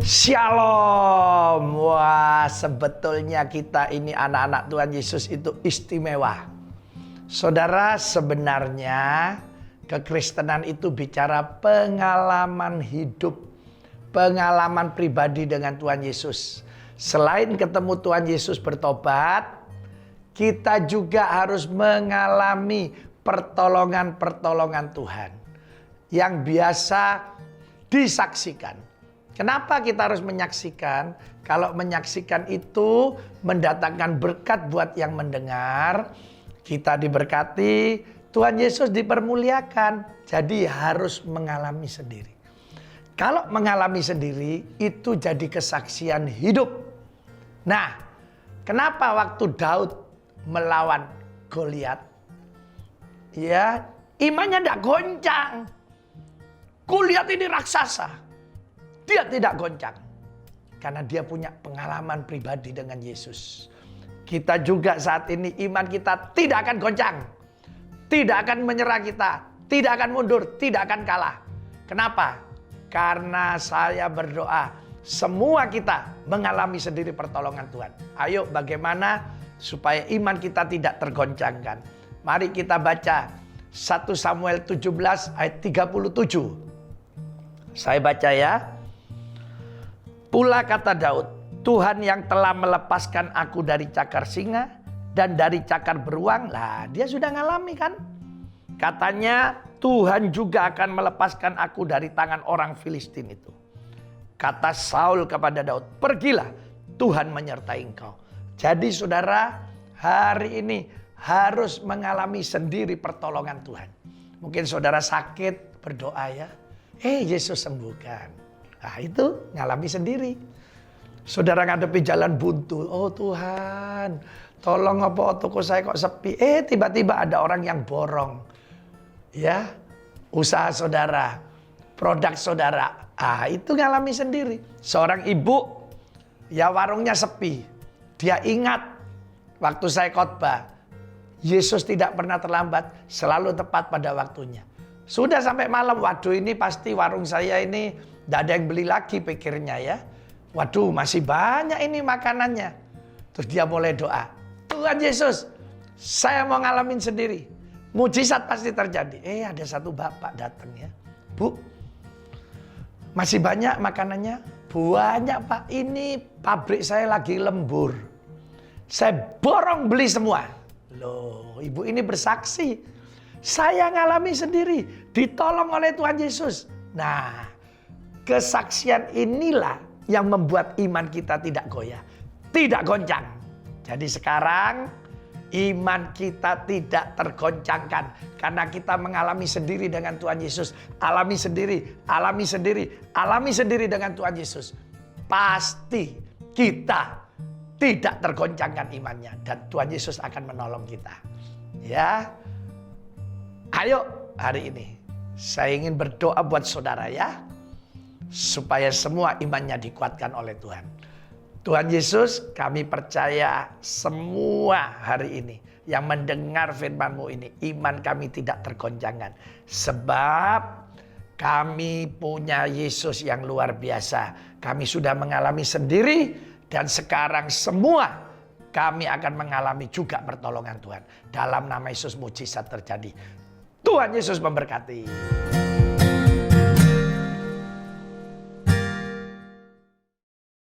Shalom. Wah, sebetulnya kita ini anak-anak Tuhan Yesus itu istimewa. Saudara, sebenarnya kekristenan itu bicara pengalaman hidup, pengalaman pribadi dengan Tuhan Yesus. Selain ketemu Tuhan Yesus bertobat, kita juga harus mengalami pertolongan-pertolongan Tuhan yang biasa disaksikan. Kenapa kita harus menyaksikan? Kalau menyaksikan itu mendatangkan berkat buat yang mendengar. Kita diberkati, Tuhan Yesus dipermuliakan. Jadi harus mengalami sendiri. Kalau mengalami sendiri itu jadi kesaksian hidup. Nah, kenapa waktu Daud melawan Goliat? Ya, imannya tidak goncang. Goliat ini raksasa. Dia tidak goncang. Karena dia punya pengalaman pribadi dengan Yesus. Kita juga saat ini iman kita tidak akan goncang. Tidak akan menyerah kita. Tidak akan mundur. Tidak akan kalah. Kenapa? Karena saya berdoa. Semua kita mengalami sendiri pertolongan Tuhan. Ayo bagaimana supaya iman kita tidak tergoncangkan. Mari kita baca 1 Samuel 17 ayat 37. Saya baca ya. Pula kata Daud, Tuhan yang telah melepaskan aku dari cakar singa dan dari cakar beruang. Lah, dia sudah ngalami kan? Katanya Tuhan juga akan melepaskan aku dari tangan orang Filistin itu. Kata Saul kepada Daud, pergilah, Tuhan menyertai engkau. Jadi saudara, hari ini harus mengalami sendiri pertolongan Tuhan. Mungkin saudara sakit, berdoa ya. Yesus sembuhkan. Nah itu ngalami sendiri. Saudara ngadepi jalan buntu. Oh Tuhan, tolong apa toko saya kok sepi. Tiba-tiba ada orang yang borong. Ya, usaha saudara, produk saudara. Itu ngalami sendiri. Seorang ibu, ya warungnya sepi. Dia ingat waktu saya khotbah, Yesus tidak pernah terlambat, selalu tepat pada waktunya. Sudah sampai malam, waduh ini pasti warung saya ini tidak ada yang beli lagi pikirnya ya. Waduh masih banyak ini makanannya. Terus dia mulai doa. Tuhan Yesus, saya mau ngalamin sendiri. Mujizat pasti terjadi. Ada satu bapak datang ya. Bu, masih banyak makanannya? Banyak Pak, ini pabrik saya lagi lembur. Saya borong beli semua. Loh, ibu ini bersaksi. Saya ngalami sendiri, ditolong oleh Tuhan Yesus. Nah, kesaksian inilah yang membuat iman kita tidak goyah, tidak goncang. Jadi sekarang iman kita tidak tergoncangkan karena kita mengalami sendiri dengan Tuhan Yesus. Alami sendiri, alami sendiri, alami sendiri dengan Tuhan Yesus. Pasti kita tidak tergoncangkan imannya dan Tuhan Yesus akan menolong kita. Ya. Ayo hari ini saya ingin berdoa buat saudara ya. Supaya semua imannya dikuatkan oleh Tuhan. Tuhan Yesus, kami percaya semua hari ini yang mendengar firman-Mu ini, iman kami tidak tergoncangkan. Sebab kami punya Yesus yang luar biasa. Kami sudah mengalami sendiri dan sekarang semua kami akan mengalami juga pertolongan Tuhan. Dalam nama Yesus mujizat terjadi. Tuhan Yesus memberkati.